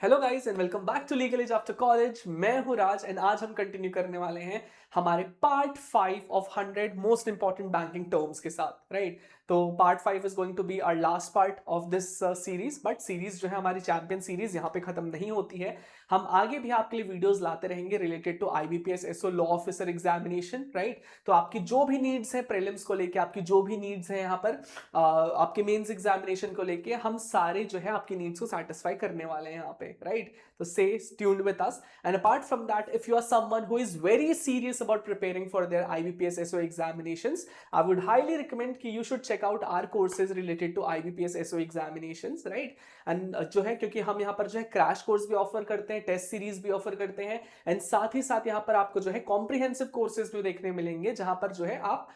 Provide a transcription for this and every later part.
Hello guys and welcome back to legal edge after college. मैं हूं राज and आज हम कंटिन्यू करने वाले हैं हमारे part 5 of 100 most important banking terms के साथ, राइट। तो part 5 is going to be our last part of this series, but series जो है हमारी चैंपियन सीरीज यहाँ पे खत्म नहीं होती है। हम आगे भी आपके लिए वीडियोस लाते रहेंगे related to IBPS SO law officer examination, right. तो आपकी जो भी नीड्स है प्रीलिम्स को लेके, आपकी जो भी नीड्स है यहाँ पर आपके मेंस एग्जामिनेशन को लेके, हम सारे जो है आपकी नीड्स को सेटिस्फाई करने वाले हैं यहाँ पे, राइट। तो stay tuned with us. And apart from that, if you are someone who is very serious about preparing for their IBPS SO examinations, I would highly recommend कि you should check out our courses related to IBPS SO examinations, right? And जो है क्योंकि हम यहाँ पर जो है crash course भी ऑफर करते हैं, टेस्ट सीरीज भी ऑफर करते हैं, एंड साथ ही साथ यहाँ पर आपको जो है कॉम्प्रिहेंसिव कोर्सेज भी देखने मिलेंगे, जहां पर जो है आप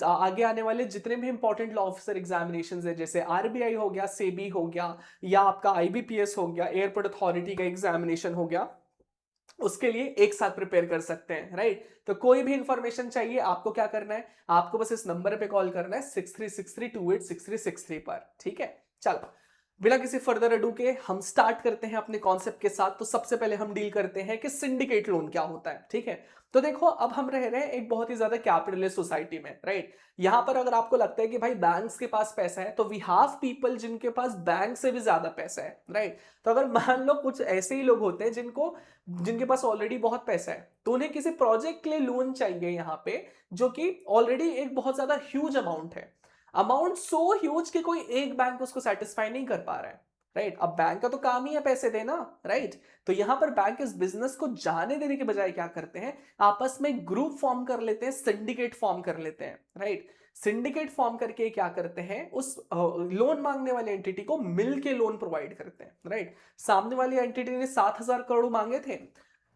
आगे आने वाले जितने भी इंपॉर्टेंट लॉ ऑफिसर एग्जामिनेशंस है, जैसे आरबीआई हो गया, सेबी हो गया, या आपका आईबीपीएस हो गया, एयरपोर्ट अथॉरिटी का एग्जामिनेशन हो गया, उसके लिए एक साथ प्रिपेयर कर सकते हैं, राइट। तो कोई भी इंफॉर्मेशन चाहिए, आपको क्या करना है, आपको बस इस नंबर पे कॉल करना है 6363286363 पर, ठीक है। चलो, बिना किसी फर्दर अडू के हम स्टार्ट करते हैं अपने कॉन्सेप्ट के साथ। तो सबसे पहले हम डील करते हैं कि सिंडिकेट लोन क्या होता है, ठीक है। तो देखो, अब हम रह रहे हैं एक बहुत ही ज्यादा कैपिटलिस्ट सोसाइटी में, राइट। यहां पर अगर आपको लगता है कि भाई बैंक्स के पास पैसा है, तो वी हैव पीपल जिनके पास बैंक से भी ज्यादा पैसा है, राइट। तो अगर मान लो कुछ ऐसे ही लोग होते हैं जिनके पास ऑलरेडी बहुत पैसा है, तो उन्हें किसी प्रोजेक्ट के लिए लोन चाहिए यहाँ पे, जो कि ऑलरेडी एक बहुत ज्यादा ह्यूज अमाउंट है। अमाउंट सो ह्यूज कि कोई एक बैंक उसको सेटिस्फाई नहीं कर पा रहा है, राइट। अब बैंक का तो काम ही है पैसे देना, राइट। तो यहां पर बैंक इस बिजनेस को जाने देने के बजाय क्या करते हैं, आपस में ग्रुप फॉर्म कर लेते हैं, सिंडिकेट फॉर्म कर लेते हैं, राइट। सिंडिकेट फॉर्म करके क्या करते हैं, उस लोन मांगने वाले एंटिटी को मिल के लोन प्रोवाइड करते हैं, राइट। सामने वाली एंटिटी ने 7,000 करोड़ मांगे थे,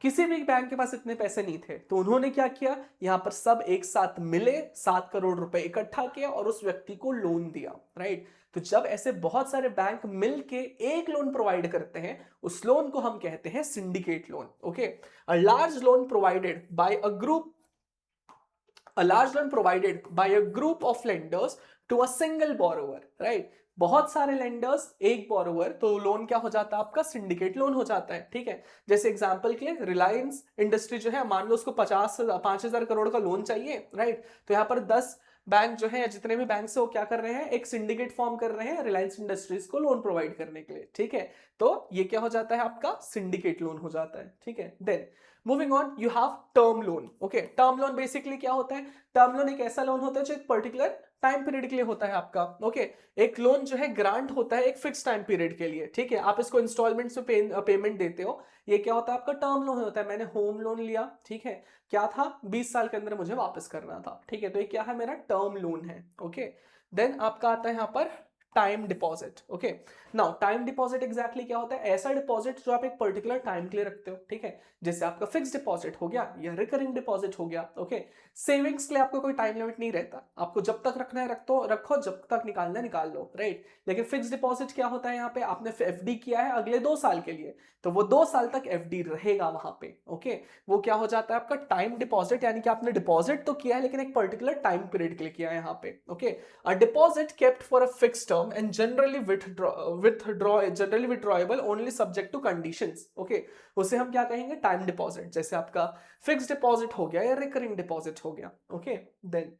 किसी भी बैंक के पास इतने पैसे नहीं थे, तो उन्होंने क्या किया, यहां पर सब एक साथ मिले, 7 करोड़ रुपए इकट्ठा किया और उस व्यक्ति को लोन दिया, राइट। तो जब ऐसे बहुत सारे बैंक मिलके एक लोन प्रोवाइड करते हैं, उस लोन को हम कहते हैं syndicate loan, okay. A large loan provided by a group a large loan provided by a group of lenders to a single borrower, right। बहुत सारे लेंडर्स, एक बोरोवर, तो लोन क्या हो जाता है आपका, सिंडिकेट लोन हो जाता है, ठीक है। जैसे एग्जांपल के लिए रिलायंस इंडस्ट्री जो है, मान लो उसको 5,000 करोड़ का लोन चाहिए, राइट। तो यहाँ पर 10 बैंक जो है, या जितने भी बैंक है, वो क्या कर रहे हैं, एक सिंडिकेट फॉर्म कर रहे हैं रिलायंस इंडस्ट्रीज को लोन प्रोवाइड करने के लिए, ठीक है। तो ये क्या हो जाता है, आपका सिंडिकेट लोन हो जाता है, ठीक है। Then moving on, you have term loan, okay. Term loan basically क्या होता है, टर्म लोन एक ऐसा लोन होता है जो एक पर्टिकुलर टाइम पीरियड के लिए होता है आपका, ओके। एक लोन जो है ग्रांट होता है एक फिक्स टाइम पीरियड के लिए, ठीक है। आप इसको इंस्टॉलमेंट्स में पेमेंट देते हो, ये क्या होता है, आपका टर्म लोन होता है। मैंने होम लोन लिया, ठीक है, क्या था, 20 साल के अंदर मुझे वापस करना था, ठीक है। तो ये क्या है, मेरा टर्म लोन है, ओके। देन आपका आता है यहाँ पर time deposit, okay. Now time deposit exactly क्या होता है, ऐसा डिपॉजिट जो आप एक पर्टिकुलर टाइम के लिए रखते हो, ठीक है। जैसे आपका फिक्स डिपॉजिट हो गया या रिकरिंग डिपॉजिट हो गया, ओके। सेविंग्स के लिए आपको कोई टाइम लिमिट नहीं रहता, आपको जब तक रखना है रखो, जब तक निकालना है निकाल लो, राइट। लेकिन फिक्स डिपॉजिट क्या होता है, यहाँ पे आपने एफडी किया है अगले 2 साल के लिए, तो वो 2 साल तक एफडी रहेगा वहां पे, ओके। वो क्या हो जाता है आपका टाइम डिपॉजिट, यानी कि आपने डिपॉजिट तो किया है लेकिन एक पर्टिकुलर टाइम पीरियड के लिए किया है यहाँ पे, okay. A deposit kept for a fixed term and generally withdrawable only subject to conditions, okay। उसे हम क्या कहेंगे, टाइम डिपॉजिट। जैसे आपका फिक्स डिपॉजिट हो गया या रिकरिंग डिपॉजिट हो गया, okay. Then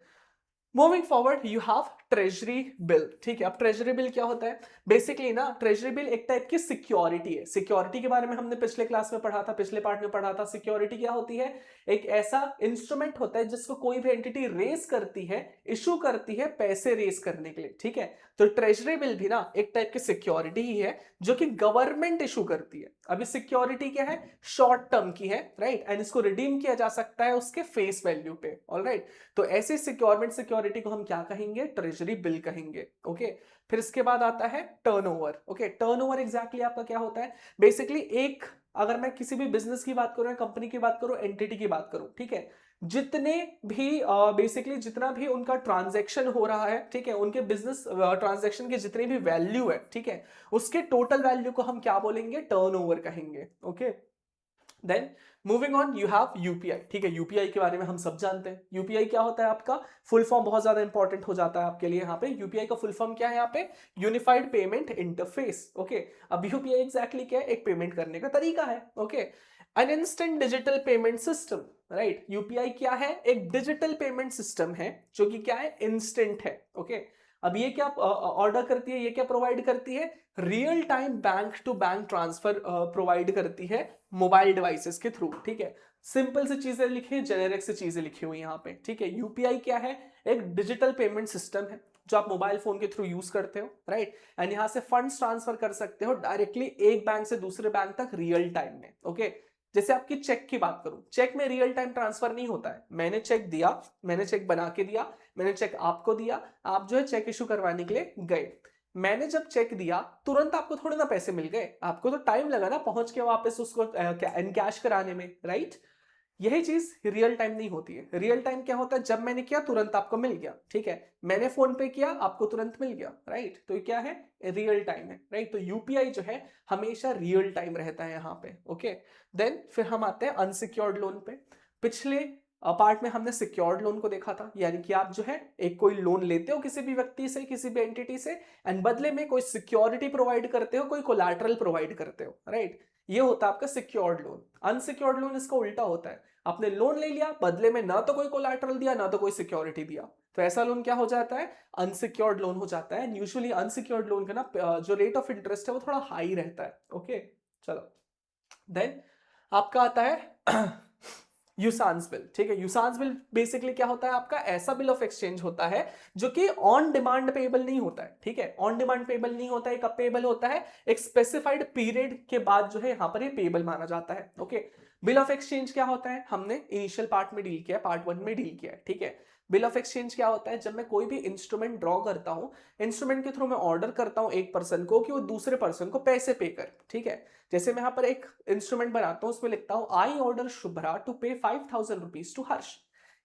moving forward, you have treasury bill, ठीक है। अब ट्रेजरी बिल क्या होता है, बेसिकली ना ट्रेजरी बिल एक टाइप की सिक्योरिटी है। सिक्योरिटी के बारे में हमने पिछले क्लास में पढ़ा था, पिछले पार्ट में पढ़ा था। सिक्योरिटी क्या होती है, एक ऐसा इंस्ट्रूमेंट होता है जिसको कोई भी एंटिटी रेस करती है, इशू करती है पैसे रेस करने के लिए, ठीक है। तो ट्रेजरी बिल भी ना एक टाइप की सिक्योरिटी ही है, जो कि गवर्नमेंट इशू करती है। अभी सिक्योरिटी क्या है, शॉर्ट टर्म की है, राइट, एंड इसको रिडीम किया जा सकता है उसके फेस वैल्यू पे, ऑलराइट। तो ऐसे गवर्नमेंट सिक्योरिटी को हम क्या कहेंगे, ट्रेजरी बिल कहेंगे, ओके। फिर इसके बाद आता है टर्नओवर, ओके। टर्नओवर एग्जैक्टली आपका क्या होता है, बेसिकली एक, अगर मैं किसी भी बिजनेस की बात करूं, कंपनी की बात करूं, एंटिटी की बात करूं, ठीक है, जितने भी बेसिकली जितना भी उनका ट्रांजैक्शन हो रहा है, ठीक है, उनके बिजनेस ट्रांजैक्शन की जितनी भी वैल्यू है, ठीक है, उसके टोटल वैल्यू को हम क्या बोलेंगे, टर्नओवर कहेंगे, okay. Then moving on, you have UPI. ठीक है, यूपीआई के बारे में हम सब जानते हैं। यूपीआई क्या होता है आपका, फुल फॉर्म बहुत ज्यादा इंपॉर्टेंट हो जाता है आपके लिए यहाँ पे। यूपीआई का फुल फॉर्म क्या है यहाँ पे, यूनिफाइड पेमेंट इंटरफेस। ओके, अब यूपीआई एग्जैक्टली क्या है, एक पेमेंट करने का तरीका है। Okay, an instant digital payment system, right. UPI क्या है, एक डिजिटल पेमेंट सिस्टम है जो कि क्या है, इंस्टेंट है। ओके, अब ये क्या ऑर्डर करती है, ये क्या प्रोवाइड करती है, real time bank to bank transfer provide करती है मोबाइल डिवाइसेस के थ्रू। ठीक है, सिंपल से चीजें लिखी, जेनेरिक से चीजें लिखी हुई यहाँ पे। ठीक है, यूपीआई क्या है, एक डिजिटल पेमेंट सिस्टम है जो आप मोबाइल फोन के थ्रू यूज करते हो, राइट। एंड यहाँ से फंड्स ट्रांसफर कर सकते हो डायरेक्टली एक बैंक से दूसरे बैंक तक रियल टाइम में। ओके, जैसे आपकी चेक की बात करूं, चेक में रियल टाइम ट्रांसफर नहीं होता है। मैंने चेक दिया, मैंने चेक बना के दिया, मैंने चेक आपको दिया, आप जो है चेक इशू करवाने के लिए गए। मैंने जब चेक दिया तुरंत आपको थोड़े ना पैसे मिल गए, आपको तो टाइम लगा ना पहुंच के वापस उसको एनकैश कराने में, राइट। यही चीज रियल टाइम नहीं होती है। रियल टाइम क्या होता है, जब मैंने किया तुरंत आपको मिल गया। ठीक है, मैंने फोन पे किया आपको तुरंत मिल गया, राइट। तो ये क्या है, रियल टाइम है, राइट। तो यूपीआई जो है हमेशा रियल टाइम रहता है यहाँ पे। ओके, देन फिर हम आते हैं अनसिक्योर्ड लोन पे। पिछले पार्ट में हमने सिक्योर्ड लोन को देखा था, यानी कि आप जो है एक कोई लोन लेते हो किसी भी व्यक्ति से, किसी भी एंटिटी से, एंड बदले में कोई सिक्योरिटी प्रोवाइड करते हो, कोई कोलैटरल प्रोवाइड करते हो, राइट। ये होता है आपका सिक्योर्ड लोन। अनसिक्योर्ड लोन इसका उल्टा होता है, आपने लोन ले लिया, बदले में ना तो कोई कोलैटरल दिया ना तो कोई सिक्योरिटी दिया, तो ऐसा लोन क्या हो जाता है, अनसिक्योर्ड लोन हो जाता है। यूजुअली अनसिक्योर्ड लोन का ना जो रेट ऑफ इंटरेस्ट है वो थोड़ा हाई रहता है। ओके, चलो देन आपका आता है यूसांस बिल। ठीक है, यूसांस बिल बेसिकली क्या होता है, आपका ऐसा बिल ऑफ एक्सचेंज होता है जो कि ऑन डिमांड पेबल नहीं होता है। ठीक है, ऑन डिमांड पेबल नहीं होता है, कब पेबल होता है, एक स्पेसिफाइड पीरियड के बाद जो है यहां पर ये पेबल माना जाता है। ओके, बिल ऑफ एक्सचेंज क्या होता है, हमने इनिशियल पार्ट में डील किया, पार्ट 1 में डील किया है। ठीक है, बिल ऑफ एक्सचेंज क्या होता है, जब मैं कोई भी इंस्ट्रूमेंट ड्रॉ करता हूं, इंस्ट्रूमेंट के थ्रू मैं ऑर्डर करता हूं एक पर्सन को कि वो दूसरे पर्सन को पैसे पे कर। ठीक है, जैसे मैं यहाँ पर एक इंस्ट्रूमेंट बनाता हूं, उसमें लिखता हूं आई order Shubhra to pay 5,000 rupees to हर्ष।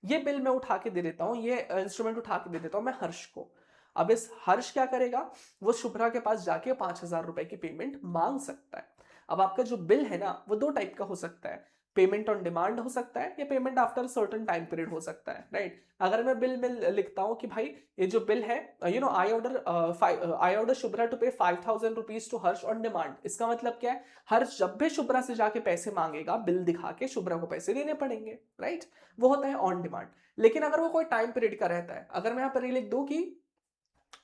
ये बिल मैं उठा के दे देता हूं, ये इंस्ट्रूमेंट उठा के दे देता हूं मैं हर्ष को। अब इस हर्ष क्या करेगा, वो शुभ्रा के पास जाके 5,000 रुपए की पेमेंट मांग सकता है। अब आपका जो बिल है ना वो दो टाइप का हो सकता है, पेमेंट ऑन डिमांड हो सकता है या payment after certain time period हो सकता है, राइट। अगर मैं बिल में लिखता हूं कि भाई ये जो बिल है, आई order Shubhra to pay 5,000 rupees to Harsh on demand, इसका मतलब क्या है, हर्ष जब भी शुभ्रा से जाके पैसे मांगेगा, बिल दिखा के शुभ्रा को पैसे देने पड़ेंगे, राइट। वो होता है ऑन डिमांड। लेकिन अगर वो कोई टाइम पीरियड का रहता है, अगर मैं यहाँ पर ये लिख दूं कि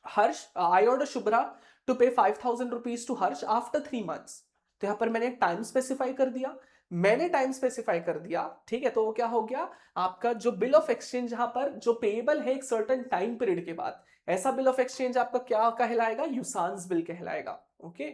Harsh I order Shubhra to pay 5,000 rupees to Harsh after 3 months, तो यहां पर मैंने एक टाइम स्पेसिफाई कर दिया, मैंने टाइम स्पेसिफाई कर दिया। ठीक है, तो वो क्या हो गया, आपका जो बिल ऑफ एक्सचेंज यहां पर जो पेएबल है एक सर्टेन टाइम पीरियड के बाद, ऐसा बिल ऑफ एक्सचेंज आपका क्या कहलाएगा, यूसांस बिल कहलाएगा। Okay,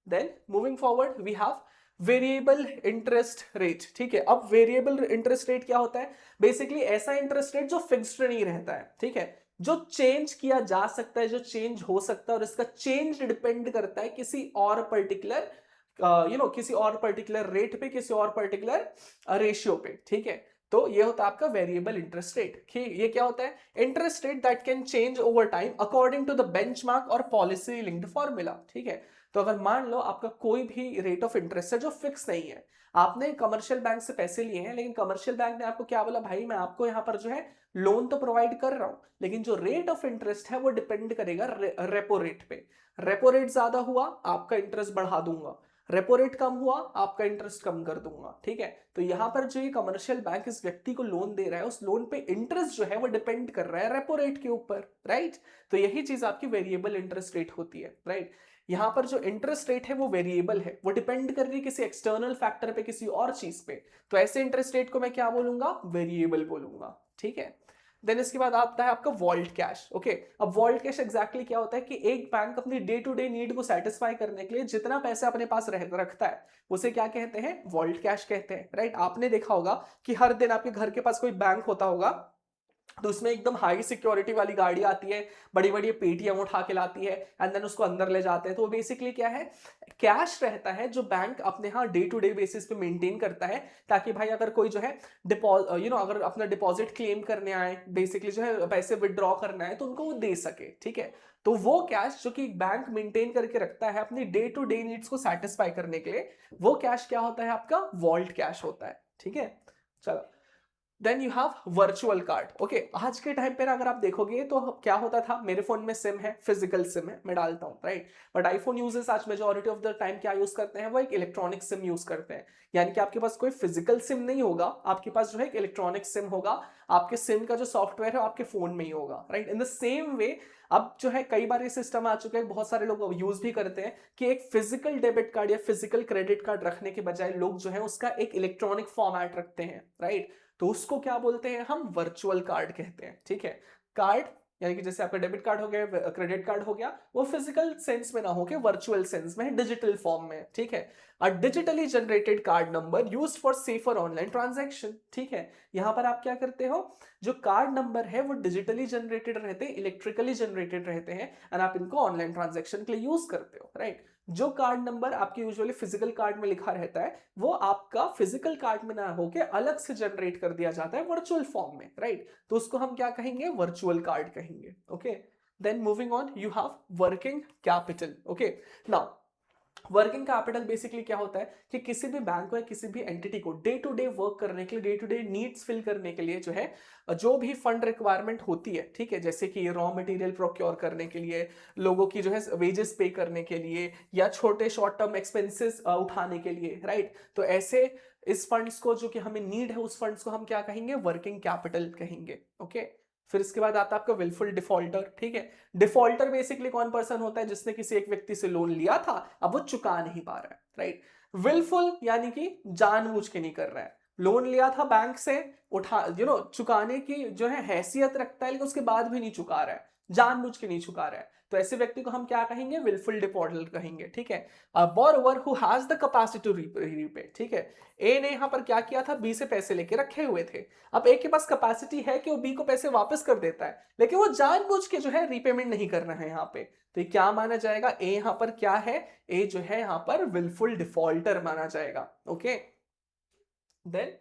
then moving forward we have variable interest rate. ठीक है, अब वेरिएबल इंटरेस्ट रेट क्या होता है, बेसिकली ऐसा इंटरेस्ट रेट जो फिक्स्ड नहीं रहता है। ठीक है, जो चेंज किया जा सकता है, जो चेंज हो सकता है, और इसका चेंज डिपेंड करता है किसी और पर्टिकुलर किसी और पर्टिकुलर रेट पे, किसी और पर्टिकुलर रेशियो पे। ठीक है, तो ये होता है आपका वेरिएबल इंटरेस्ट रेट। ये क्या होता है, interest rate that can change over time according to the benchmark और पॉलिसी लिंक्ड फॉर्मूला। ठीक है, तो अगर मान लो आपका कोई भी रेट ऑफ इंटरेस्ट है जो फिक्स नहीं है, आपने कमर्शियल बैंक से पैसे लिए हैं, लेकिन कमर्शियल बैंक ने आपको क्या बोला, भाई मैं आपको यहाँ पर जो है लोन तो प्रोवाइड कर रहा हूं, लेकिन जो रेट ऑफ इंटरेस्ट है वो डिपेंड करेगा रेपो रेट पे। रेपो रेट ज्यादा हुआ आपका इंटरेस्ट बढ़ा दूंगा, रेपो रेट कम हुआ आपका इंटरेस्ट कम कर दूंगा। ठीक है, तो यहां पर जो ये कमर्शियल बैंक इस व्यक्ति को लोन दे रहा है, उस लोन पे इंटरेस्ट जो है वो डिपेंड कर रहा है रेपो रेट के ऊपर, राइट। तो यही चीज आपकी वेरिएबल इंटरेस्ट रेट होती है, राइट। यहां पर जो इंटरेस्ट रेट है वो वेरिएबल है, वो डिपेंड कर रही है किसी एक्सटर्नल फैक्टर पे, किसी और चीज पे, तो ऐसे इंटरेस्ट रेट को मैं क्या बोलूंगा, वेरिएबल बोलूंगा। ठीक है, देन इसके बाद आता है आपका वॉल्ट कैश। ओके, अब वॉल्ट कैश एग्जैक्टली क्या होता है कि एक बैंक अपनी डे टू डे नीड को सेटिस्फाई करने के लिए जितना पैसा अपने पास रखता है उसे क्या कहते हैं, वॉल्ट कैश कहते हैं, राइट। आपने देखा होगा कि हर दिन आपके घर के पास कोई बैंक होता होगा, तो उसमें एकदम हाई सिक्योरिटी वाली गाड़ी आती है, बड़ी बड़ी पेटियां उठा के लाती है, एंड देन उसको अंदर ले जाते हैं। तो बेसिकली क्या है, कैश रहता है जो बैंक अपने यहाँ डे टू डे बेसिस पे मेंटेन करता है, ताकि भाई अगर कोई जो है अगर अपना डिपॉजिट क्लेम करने आए, बेसिकली जो है पैसे विड्रॉ करना है, तो उनको वो दे सके। ठीक है, तो वो कैश जो कि बैंक मेंटेन करके रखता है अपनी डे टू डे नीड्स को सेटिस्फाई करने के लिए, वो कैश क्या होता है, आपका वॉल्ट कैश होता है। ठीक है, चलो। Then you have virtual card. Okay, आज के टाइम पे अगर आप देखोगे तो क्या होता था, मेरे फोन में सिम है, फिजिकल सिम है, मैं डालता हूँ, राइट। बट आईफोन यूजर्स आज मेजोरिटी ऑफ द टाइम क्या यूज करते हैं, वो एक इलेक्ट्रॉनिक सिम यूज करते हैं। यानी कि आपके पास कोई फिजिकल सिम नहीं होगा, आपके पास जो है एक इलेक्ट्रॉनिक सिम होगा। आपके सिम का जो सॉफ्टवेयर है आपके फोन में ही होगा, right. In the same way अब जो है कई बार ये सिस्टम आ चुका है, बहुत सारे लोग यूज भी करते हैं कि एक फिजिकल डेबिट कार्ड या फिजिकल क्रेडिट कार्ड रखने के बजाय लोग जो है उसका एक इलेक्ट्रॉनिक फॉर्मेट रखते हैं, राइट। तो उसको क्या बोलते हैं हम, वर्चुअल कार्ड कहते हैं, ठीक है। कार्ड यानी कि जैसे आपका डेबिट कार्ड हो गया, क्रेडिट कार्ड हो गया, वो फिजिकल सेंस में ना होके वर्चुअल सेंस में, डिजिटल फॉर्म में, ठीक है। Uh digitally generated card number used for safer online transaction, ठीक है। यहां पर आप क्या करते हो, जो कार्ड नंबर है वो डिजिटली जनरेटेड रहते हैं, इलेक्ट्रिकली जनरेटेड रहते हैं, एंड आप इनको ऑनलाइन ट्रांजैक्शन के लिए यूज करते हो, राइट। जो कार्ड नंबर आपके यूजुअली फिजिकल कार्ड में लिखा रहता है वो आपका फिजिकल कार्ड में ना होके अलग से जनरेट कर दिया जाता है वर्चुअल फॉर्म में, राइट। तो उसको हम क्या कहेंगे, वर्चुअल कार्ड कहेंगे, okay. Then moving on, you have working capital. Okay, now working capital basically क्या होता है कि किसी भी बैंक को या किसी भी एंटिटी को डे टू डे वर्क करने के लिए, day to day needs fill करने के लिए जो है, जो भी फंड रिक्वायरमेंट होती है, ठीक है, जैसे कि रॉ मटेरियल प्रोक्योर करने के लिए, लोगों की जो है वेजेस पे करने के लिए, या छोटे शॉर्ट टर्म एक्सपेंसेस उठाने के लिए, राइट। तो ऐसे इस फंड्स को जो कि हमें नीड है, उस फंड्स को हम क्या कहेंगे, वर्किंग कैपिटल कहेंगे, ओके। फिर इसके बाद आता है आपका विलफुल डिफॉल्टर, ठीक है। डिफॉल्टर बेसिकली कौन पर्सन होता है, जिसने किसी एक व्यक्ति से लोन लिया था, अब वो चुका नहीं पा रहा है, राइट। विलफुल यानी कि जानबूझ के नहीं कर रहा है, लोन लिया था बैंक से, उठा चुकाने की जो है हैसियत रखता है, लेकिन उसके बाद भी नहीं चुका रहा है, जानबूझ के नहीं चुका रहा है, तो ऐसे व्यक्ति को हम क्या कहेंगे, विलफुल डिफॉल्टर कहेंगे, ठीक है। Borrower who has the capacity to repay, ठीक है। ए ने यहां पर क्या किया था, बी से पैसे लेके रखे हुए थे। अब ए के पास कैपेसिटी है कि वो बी को पैसे वापस कर देता है, लेकिन वो जानबूझ के जो है रीपेमेंट नहीं करना है यहाँ पे, तो ये क्या माना जाएगा, ए यहाँ पर क्या है, ए जो है यहाँ पर विलफुल डिफॉल्टर माना जाएगा, okay. Then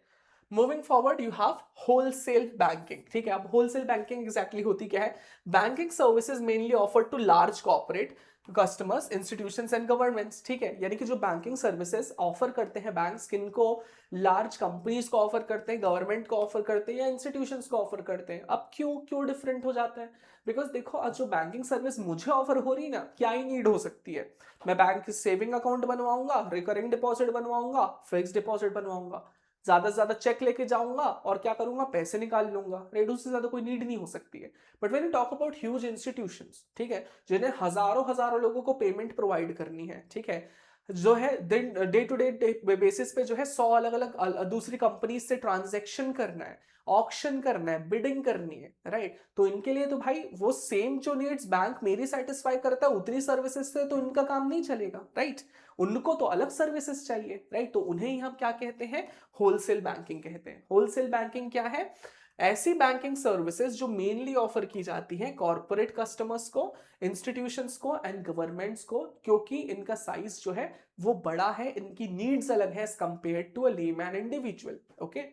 moving forward, you have wholesale banking, ठीक है। अब होलसेल बैंकिंग एग्जैक्टली होती क्या है, banking services mainly offered to large corporate customers, institutions and governments, ठीक है। यानी कि जो बैंकिंग सर्विसेज ऑफर करते हैं बैंक्स, किनको, लार्ज कंपनीज को ऑफर करते हैं, गवर्नमेंट को ऑफर करते हैं, या इंस्टीट्यूशंस को ऑफर करते हैं। अब क्यों क्यों डिफरेंट हो जाता है, बिकॉज देखो आज जो बैंकिंग सर्विस मुझे ऑफर हो रही है ना, क्या ही नीड हो सकती है, मैं बैंक सेविंग अकाउंट बनवाऊंगा, रिकरिंग डिपॉजिट बनवाऊंगा, फिक्स डिपॉजिट बनवाऊंगा, ज्यादा से ज्यादा चेक लेके जाऊंगा और क्या करूंगा, पैसे निकाल लूंगा, रेट उससे ज्यादा कोई नीड नहीं हो सकती है। But when you talk about huge institutions, ठीक है, जिन्हें हजारों हजारों लोगों को पेमेंट प्रोवाइड करनी है, ठीक है, जो है डे टू डे बेसिस पे जो है 100 अलग अलग दूसरी कंपनी से ट्रांजेक्शन करना है, ऑक्शन करना है, बिडिंग करनी है, राइट। तो इनके लिए तो भाई वो सेम जो नीड्स बैंक मेरी सेटिस्फाई करता है उतनी सर्विसेज से तो इनका काम नहीं चलेगा, राइट। उनको तो अलग सर्विसेज चाहिए, राइट। तो उन्हें ही हम क्या कहते हैं, होलसेल बैंकिंग कहते हैं। होलसेल बैंकिंग क्या है, ऐसी बैंकिंग सर्विसेज जो मेनली ऑफर की जाती हैं कॉर्पोरेट कस्टमर्स को, इंस्टीट्यूशंस को एंड गवर्नमेंट्स को, क्योंकि इनका साइज जो है वो बड़ा है, इनकी नीड्स अलग है as compared to a layman individual, okay.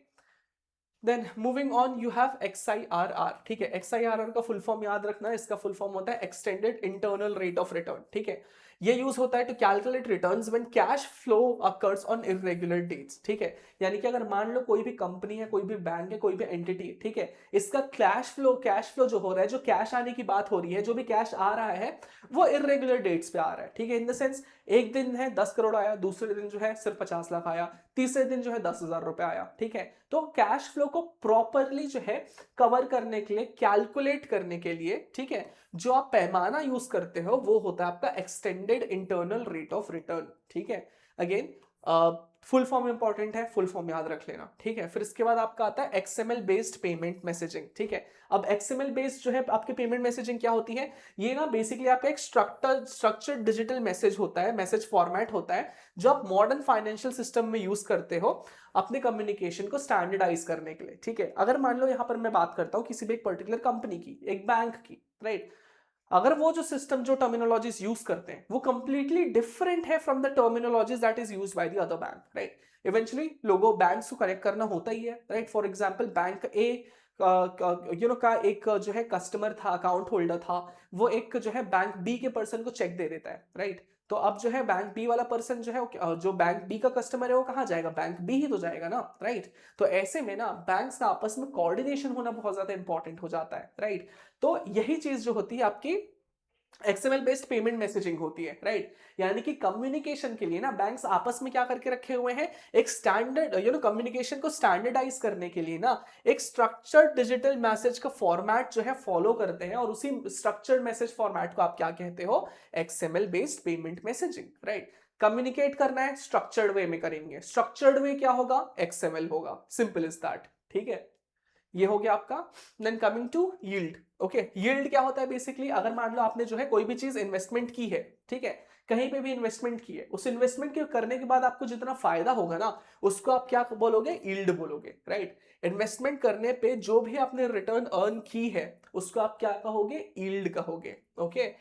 Then moving on, you have XIRR, ठीक है। XIRR का फुल फॉर्म याद रखना, इसका फुल फॉर्म होता है extended internal rate of return, ठीक है। ये यूज होता है to calculate returns when cash flow occurs on irregular dates, ठीक है। यानी कि अगर मान लो कोई भी कंपनी है, कोई भी बैंक है, कोई भी एंटिटी है, ठीक है, इसका कैश फ्लो जो हो रहा है, जो कैश आने की बात हो रही है, जो भी कैश आ रहा है वो इरेगुलर डेट्स पे आ रहा है, ठीक है। इन द सेंस एक दिन है 10 करोड़ आया, दूसरे दिन जो है सिर्फ 50 लाख आया, तीसरे दिन जो है 10,000 रुपए आया, ठीक है। तो कैश फ्लो को प्रॉपरली जो है कवर करने के लिए, कैलकुलेट करने के लिए, ठीक है, जो आप पैमाना यूज करते हो वो होता है आपका extended internal rate of return, ठीक है। अगेन फुल फॉर्म इंपॉर्टेंट है, फुल फॉर्म याद रख लेना, ठीक है। फिर इसके बाद आपका आता है XML बेस्ड पेमेंट मैसेजिंग, ठीक है। अब XML बेस्ड जो है आपके पेमेंट मैसेजिंग क्या होती है, ये ना बेसिकली आपका एक स्ट्रक्चर्ड डिजिटल मैसेज होता है, मैसेज फॉर्मेट होता है, जो आप मॉडर्न फाइनेंशियल सिस्टम में यूज करते हो अपने कम्युनिकेशन को स्टैंडर्डाइज करने के लिए, ठीक है। अगर मान लो यहां पर मैं बात करता हूं किसी भी एक पर्टिकुलर कंपनी की, एक बैंक की, राइट, अगर वो जो सिस्टम जो टर्मिनोलॉजीज यूज करते हैं वो कंप्लीटली डिफरेंट है from the terminologies that is used by the other bank, right. Eventually लोगों बैंक्स को कनेक्ट करना होता ही है, राइट। फॉर एग्जांपल बैंक ए का एक जो है कस्टमर था, अकाउंट होल्डर था, वो एक जो है बैंक बी के पर्सन को चेक दे देता है, राइट। तो अब जो है बैंक बी वाला पर्सन जो है जो बैंक बी का कस्टमर है वो कहाँ जाएगा, बैंक बी ही तो जाएगा ना, राइट। तो ऐसे में ना बैंक्स का आपस में कोऑर्डिनेशन होना बहुत ज्यादा इंपॉर्टेंट हो जाता है, राइट। तो यही चीज जो होती है आपकी एक्सएमएल बेस्ड पेमेंट मैसेजिंग होती है, राइट। यानी कि कम्युनिकेशन के लिए ना बैंक्स आपस में क्या करके रखे हुए हैं, एक स्टैंडर्ड कम्युनिकेशन को स्टैंडर्डाइज करने के लिए ना एक स्ट्रक्चर्ड डिजिटल मैसेज का फॉर्मेट जो है फॉलो करते हैं, और उसी स्ट्रक्चर्ड मैसेज फॉर्मेट को आप क्या कहते हो, XML based payment messaging, right. Communicate करना है स्ट्रक्चर्ड वे में करेंगे, स्ट्रक्चर्ड वे क्या होगा, एक्सएमएल होगा, सिंपल इज दैट, ठीक है। ये हो गया आपका। Then coming to yield. Okay, yield क्या होता है बेसिकली, अगर मान लो आपने जो है कोई भी चीज इन्वेस्टमेंट की है, ठीक है, कहीं पे भी इन्वेस्टमेंट की है, उस इन्वेस्टमेंट के करने के बाद आपको जितना फायदा होगा ना उसको आप क्या बोलोगे, यील्ड बोलोगे, राइट। इन्वेस्टमेंट करने पे जो भी आपने रिटर्न अर्न की है उसको आप क्या कहोगे, यील्ड कहोगे, okay.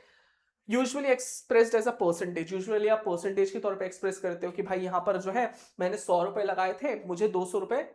Usually expressed as a percentage, usually आप परसेंटेज के तौर पे एक्सप्रेस करते हो कि भाई यहां पर जो है मैंने 100 रुपए लगाए थे, मुझे 200 रुपए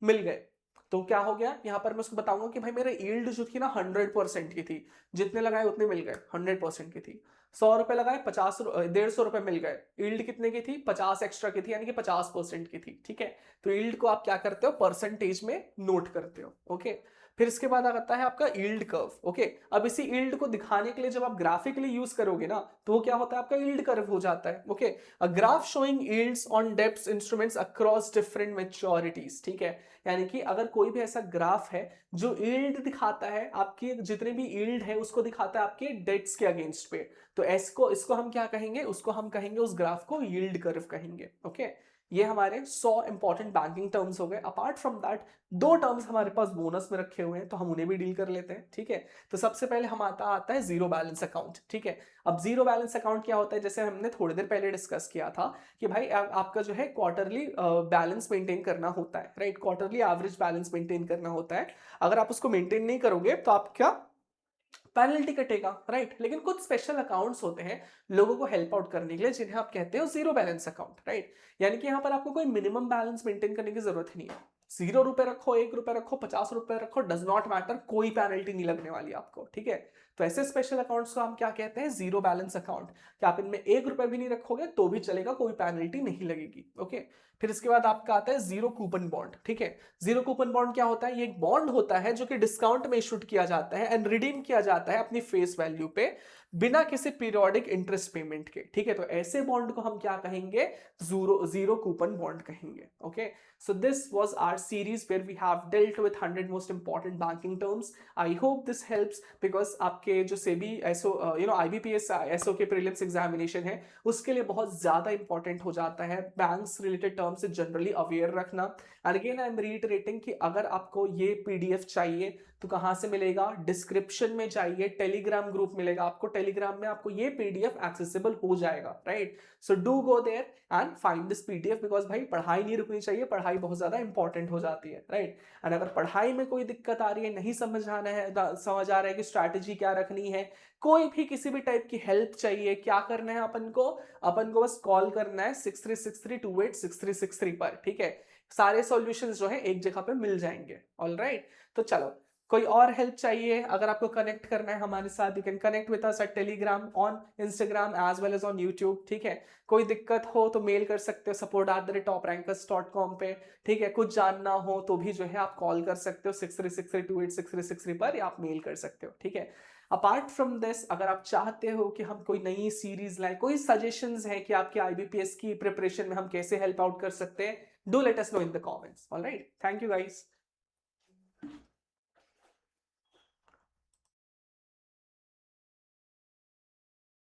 मिल गए। तो क्या हो गया, यहां पर मैं उसको बताऊंगा कि भाई मेरे यील्ड जो थी ना 100% की थी, जितने लगाए उतने मिल गए, 100% की थी। 100 रुपए लगाए, 150 रुपए मिल गए, यील्ड कितने की थी, 50 एक्स्ट्रा की थी, यानी कि 50% की थी, ठीक है। तो यील्ड को आप क्या करते हो, परसेंटेज में नोट करते हो, ओके। फिर इसके बाद आता है आपका यील्ड कर्व, ओके। अब इसी यील्ड को दिखाने के लिए जब आप ग्राफिकली यूज करोगे ना तो वो क्या होता है, आपका यील्ड कर्व हो जाता है, okay. A graph showing yields on debts instruments across different मैच्योरिटीज, ठीक है। यानी कि अगर कोई भी ऐसा ग्राफ है जो यील्ड दिखाता है, आपकी जितने भी यील्ड है उसको दिखाता है आपके डेट्स के अगेंस्ट पे, तो इसको इसको हम क्या कहेंगे, उसको हम कहेंगे, उस ग्राफ को यील्ड कर्व कहेंगे, ओके। ये हमारे 100 इंपॉर्टेंट बैंकिंग टर्म्स हो गए। अपार्ट फ्रॉम दैट दो टर्म्स हमारे पास बोनस में रखे हुए हैं, तो हम उन्हें भी डील कर लेते हैं, ठीक है। तो सबसे पहले हम आता है जीरो बैलेंस अकाउंट, ठीक है। अब जीरो बैलेंस अकाउंट क्या होता है, जैसे हमने थोड़ी देर पहले डिस्कस किया था कि भाई आपका जो है क्वार्टरली बैलेंस मेंटेन करना होता है, right. Quarterly average balance maintain करना होता है। अगर आप उसको मेंटेन नहीं करोगे तो आप क्या, पेनल्टी कटेगा, राइट। लेकिन कुछ स्पेशल अकाउंट्स होते हैं लोगों को हेल्प आउट करने के लिए, जिन्हें आप कहते हो जीरो बैलेंस अकाउंट, राइट। यानी कि यहां पर आपको कोई मिनिमम बैलेंस मेंटेन करने की जरूरत ही नहीं है। 0 रुपए रखो, 1 रुपए रखो, 50 रुपए रखो, डज नॉट मैटर, कोई पेनल्टी नहीं लगने वाली आपको, ठीक है। तो ऐसे स्पेशल अकाउंट्स को हम क्या कहते हैं, जीरो बैलेंस अकाउंट। कि आप इनमें 1 रुपए भी नहीं रखोगे तो भी चलेगा, कोई पेनल्टी नहीं लगेगी, ओके। फिर इसके बाद आपका आता है जीरो कूपन बॉन्ड, ठीक है। जीरो कूपन बॉन्ड क्या होता है, ये एक बॉन्ड होता है जो कि डिस्काउंट में इशूड किया जाता है एंड रिडीम किया जाता है अपनी फेस वैल्यू पे, बिना किसी पीरियोडिक इंटरेस्ट पेमेंट के, ठीक है। तो ऐसे बॉन्ड को हम क्या कहेंगे, जीरो जीरो कूपन बॉन्ड कहेंगे, okay. So this was our series where we have dealt with 100 most important banking terms. I hope this helps, because आपके जो सेबी एसओ आईबीपीएस एसओ के प्रीलिम्स एग्जामिनेशन है उसके लिए बहुत ज्यादा इंपॉर्टेंट हो जाता है बैंक्स रिलेटेड टर्म से जनरली अवेयर रखना। And again I am reiterating कि अगर आपको ये पीडीएफ चाहिए तो कहां से मिलेगा, डिस्क्रिप्शन में जाइए, टेलीग्राम ग्रुप मिलेगा आपको, टेलीग्राम में आपको ये पीडीएफ एक्सेसिबल हो जाएगा, right. So do go there and find this PDF, because भाई पढ़ाई नहीं रुकनी चाहिए, पढ़ाई बहुत ज्यादा इंपॉर्टेंट हो जाती है, राइट। एंड अगर पढ़ाई में कोई दिक्कत आ रही है, नहीं समझ आना है, समझ आ रहा है कि स्ट्रैटेजी क्या रखनी है, कोई भी किसी भी टाइप की हेल्प चाहिए, क्या करना है अपन को बस कॉल करना है 6363286363 पर, ठीक है। सारे सॉल्यूशंस जो है एक जगह पे मिल जाएंगे, ऑलराइट। तो चलो, कोई और हेल्प चाहिए, अगर आपको कनेक्ट करना है हमारे साथ, you can connect with us at Telegram, on Instagram as well as on YouTube, ठीक है। कोई दिक्कत हो तो मेल कर सकते हो support@toprankers.com पे, ठीक है। कुछ जानना हो तो भी जो है आप कॉल कर सकते हो 6363286363 पर, या आप मेल कर सकते हो, ठीक है। अपार्ट फ्रॉम दिस, अगर आप चाहते हो कि हम कोई नई सीरीज लाए, कोई सजेशंस है कि आपके आईबीपीएस की प्रिपरेशन में हम कैसे हेल्प आउट कर सकते हैं, do let us know in the comments, alright. Thank you guys.